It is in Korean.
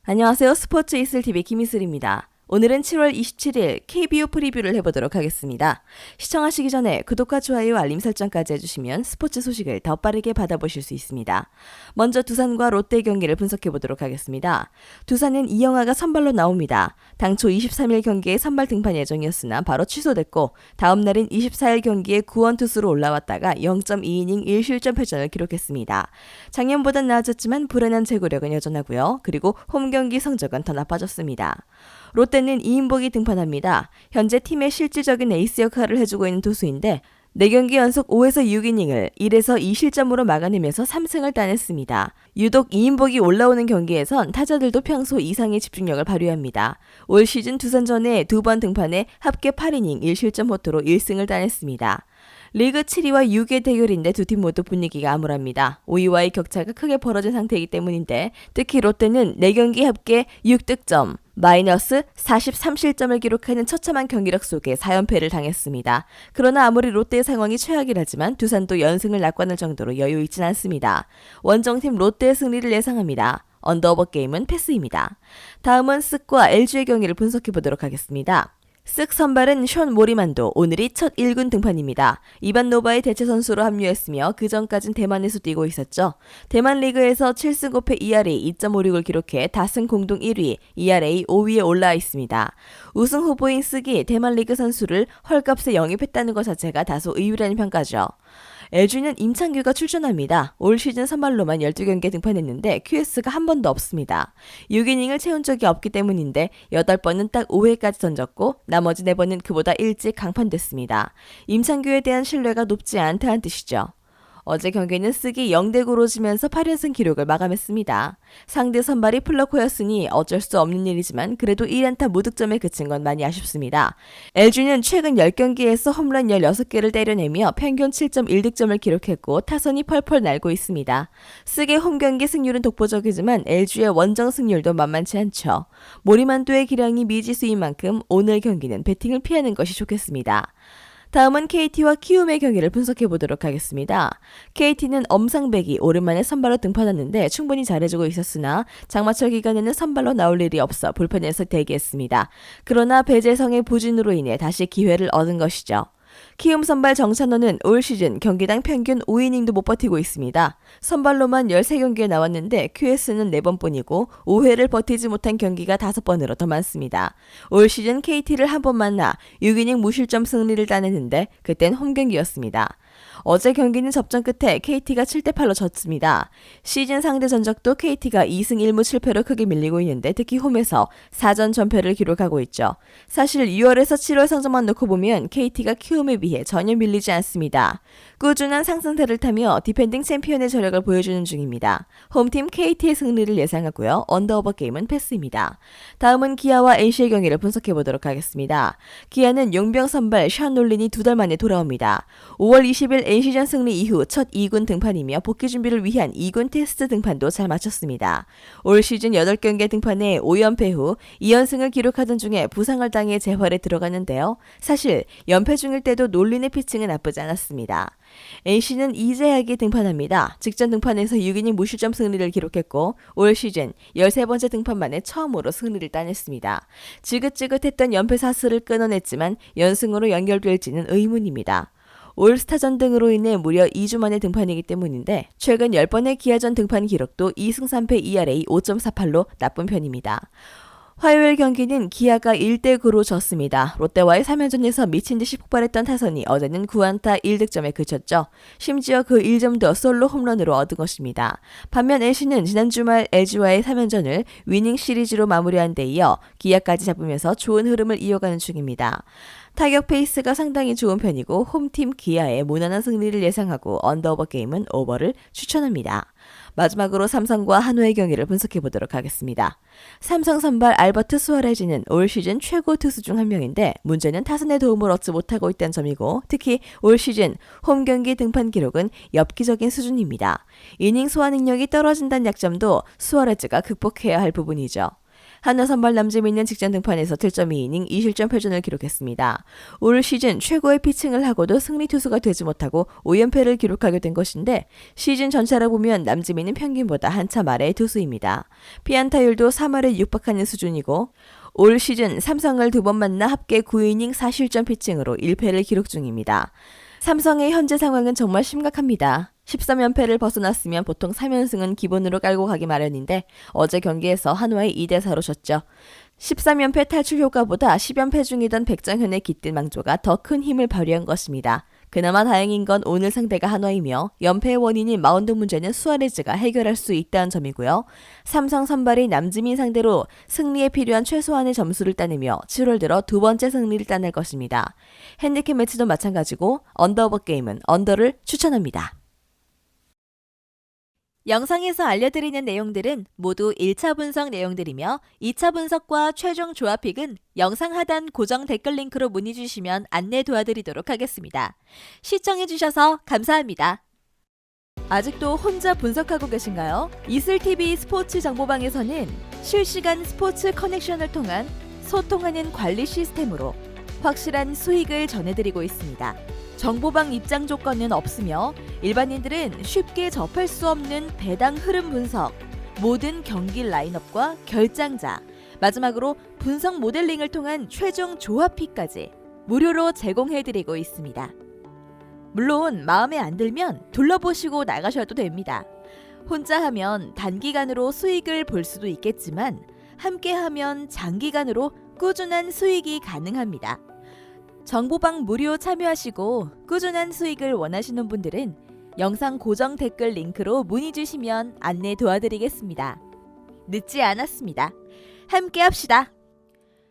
안녕하세요. 스포츠 이슬TV 김이슬입니다. 오늘은 7월 27일 KBO 프리뷰를 해보도록 하겠습니다. 시청하시기 전에 구독과 좋아요, 알림 설정까지 해주시면 스포츠 소식을 더 빠르게 받아보실 수 있습니다. 먼저 두산과 롯데 경기를 분석해보도록 하겠습니다. 두산은 이영하가 선발로 나옵니다. 당초 23일 경기에 선발 등판 예정이었으나 바로 취소됐고 다음 날인 24일 경기에 구원 투수로 올라왔다가 0.2이닝 1실점 패전을 기록했습니다. 작년보단 나아졌지만 불안한 제구력은 여전하고요. 그리고 홈 경기 성적은 더 나빠졌습니다. 롯데는 이인복이 등판합니다. 현재 팀의 실질적인 에이스 역할을 해주고 있는 투수인데 4경기 연속 5에서 6이닝을 1에서 2실점으로 막아내면서 3승을 따냈습니다. 유독 이인복이 올라오는 경기에선 타자들도 평소 이상의 집중력을 발휘합니다. 올 시즌 두산전에 2번 등판해 합계 8이닝 1실점 호투로 1승을 따냈습니다. 리그 7위와 6위의 대결인데 두 팀 모두 분위기가 암울합니다. 5위와의 격차가 크게 벌어진 상태이기 때문인데 특히 롯데는 4경기 합계 6득점, 마이너스 43실점을 기록하는 처참한 경기력 속에 4연패를 당했습니다. 그러나 아무리 롯데의 상황이 최악이라지만 두산도 연승을 낙관할 정도로 여유 있진 않습니다. 원정팀 롯데의 승리를 예상합니다. 언더오버 게임은 패스입니다. 다음은 쓱과 LG의 경기를 분석해보도록 하겠습니다. 쓱 선발은 션 모리만도 오늘이 첫 1군 등판입니다. 이반 노바의 대체 선수로 합류했으며 그 전까진 대만에서 뛰고 있었죠. 대만 리그에서 7승 5패 ERA 2.56을 기록해 다승 공동 1위, ERA 5위에 올라와 있습니다. 우승 후보인 쓱이 대만 리그 선수를 헐값에 영입했다는 것 자체가 다소 의외라는 평가죠. LG는 임창규가 출전합니다. 올 시즌 선발로만 12경기에 등판했는데 QS가 한 번도 없습니다. 6이닝을 채운 적이 없기 때문인데 8번은 딱 5회까지 던졌고 나머지 4번은 그보다 일찍 강판됐습니다. 임창규에 대한 신뢰가 높지 않다는 뜻이죠. 어제 경기는 쓱이 0대9로 지면서 8연승 기록을 마감했습니다. 상대 선발이 플러코였으니 어쩔 수 없는 일이지만 그래도 1안타 무득점에 그친 건 많이 아쉽습니다. LG는 최근 10경기에서 홈런 16개를 때려내며 평균 7.1득점을 기록했고 타선이 펄펄 날고 있습니다. 쓱의 홈경기 승률은 독보적이지만 LG의 원정 승률도 만만치 않죠. 모리만도의 기량이 미지수인 만큼 오늘 경기는 배팅을 피하는 것이 좋겠습니다. 다음은 KT와 키움의 경기를 분석해보도록 하겠습니다. KT는 엄상백이 오랜만에 선발로 등판했는데 충분히 잘해주고 있었으나 장마철 기간에는 선발로 나올 일이 없어 불펜에서 대기했습니다. 그러나 배재성의 부진으로 인해 다시 기회를 얻은 것이죠. 키움 선발 정찬호는 올 시즌 경기당 평균 5이닝도 못 버티고 있습니다. 선발로만 13경기에 나왔는데 QS는 4번뿐이고 5회를 버티지 못한 경기가 5번으로 더 많습니다. 올 시즌 KT를 한 번 만나 6이닝 무실점 승리를 따냈는데 그땐 홈경기였습니다. 어제 경기는 접전 끝에 KT가 7대8로 졌습니다. 시즌 상대 전적도 KT가 2승 1무 7패로 크게 밀리고 있는데 특히 홈에서 4전 전패를 기록하고 있죠. 사실 6월에서 7월 성적만 놓고 보면 KT가 키움에 비해 전혀 밀리지 않습니다. 꾸준한 상승세를 타며 디펜딩 챔피언의 저력을 보여주는 중입니다. 홈팀 KT의 승리를 예상하고요. 언더오버 게임은 패스입니다. 다음은 기아와 NC의 경기를 분석해보도록 하겠습니다. 기아는 용병 선발 션 놀린이 2달 만에 돌아옵니다. 5월 20일 NC전 승리 이후 첫 2군 등판이며 복귀 준비를 위한 2군 테스트 등판도 잘 마쳤습니다. 올 시즌 8경기에 등판해 5연패 후 2연승을 기록하던 중에 부상을 당해 재활에 들어갔는데요. 사실 연패 중일 때도 놀린의 피칭은 나쁘지 않았습니다. NC는 이재학이 등판합니다. 직전 등판에서 6이닝 무실점 승리를 기록했고 올 시즌 13번째 등판 만에 처음으로 승리를 따냈습니다. 지긋지긋했던 연패 사슬을 끊어냈지만 연승으로 연결될지는 의문입니다. 올스타전 등으로 인해 무려 2주 만에 등판이기 때문인데 최근 10번의 기아전 등판 기록도 2승 3패 ERA 5.48로 나쁜 편입니다. 화요일 경기는 기아가 1대9로 졌습니다. 롯데와의 3연전에서 미친 듯이 폭발했던 타선이 어제는 9안타 1득점에 그쳤죠. 심지어 그 1점도 솔로 홈런으로 얻은 것입니다. 반면 NC는 지난 주말 LG와의 3연전을 위닝 시리즈로 마무리한 데 이어 기아까지 잡으면서 좋은 흐름을 이어가는 중입니다. 타격 페이스가 상당히 좋은 편이고 홈팀 기아의 무난한 승리를 예상하고 언더오버 게임은 오버를 추천합니다. 마지막으로 삼성과 한화의 경기를 분석해보도록 하겠습니다. 삼성 선발 알버트 수아레즈는 올 시즌 최고 투수 중 한 명인데 문제는 타선의 도움을 얻지 못하고 있다는 점이고 특히 올 시즌 홈 경기 등판 기록은 엽기적인 수준입니다. 이닝 소화 능력이 떨어진다는 약점도 수아레즈가 극복해야 할 부분이죠. 한화 선발 남재민은 직전 등판에서 7.2이닝 2실점 패전을 기록했습니다. 올 시즌 최고의 피칭을 하고도 승리 투수가 되지 못하고 5연패를 기록하게 된 것인데 시즌 전체로 보면 남재민은 평균보다 한참 아래의 투수입니다. 피안타율도 3할에 육박하는 수준이고 올 시즌 삼성을 2번 만나 합계 9이닝 4실점 피칭으로 1패를 기록 중입니다. 삼성의 현재 상황은 정말 심각합니다. 13연패를 벗어났으면 보통 3연승은 기본으로 깔고 가기 마련인데 어제 경기에서 한화에 2대4로 졌죠. 13연패 탈출 효과보다 10연패 중이던 백정현의 깃든 망조가 더 큰 힘을 발휘한 것입니다. 그나마 다행인 건 오늘 상대가 한화이며 연패의 원인인 마운드 문제는 수아레즈가 해결할 수 있다는 점이고요. 삼성 선발이 남지민 상대로 승리에 필요한 최소한의 점수를 따내며 7월 들어 2번째 승리를 따낼 것입니다. 핸디캡 매치도 마찬가지고 언더 오버 게임은 언더를 추천합니다. 영상에서 알려드리는 내용들은 모두 1차 분석 내용들이며 2차 분석과 최종 조합픽은 영상 하단 고정 댓글 링크로 문의 주시면 안내 도와드리도록 하겠습니다. 시청해주셔서 감사합니다. 아직도 혼자 분석하고 계신가요? 이슬TV 스포츠 정보방에서는 실시간 스포츠 커넥션을 통한 소통하는 관리 시스템으로 확실한 수익을 전해드리고 있습니다. 정보방 입장 조건은 없으며 일반인들은 쉽게 접할 수 없는 배당 흐름 분석, 모든 경기 라인업과 결장자, 마지막으로 분석 모델링을 통한 최종 조합픽까지 무료로 제공해드리고 있습니다. 물론 마음에 안 들면 둘러보시고 나가셔도 됩니다. 혼자 하면 단기간으로 수익을 볼 수도 있겠지만 함께 하면 장기간으로 꾸준한 수익이 가능합니다. 정보방 무료 참여하시고 꾸준한 수익을 원하시는 분들은 영상 고정 댓글 링크로 문의 주시면 안내 도와드리겠습니다. 늦지 않았습니다. 함께 합시다.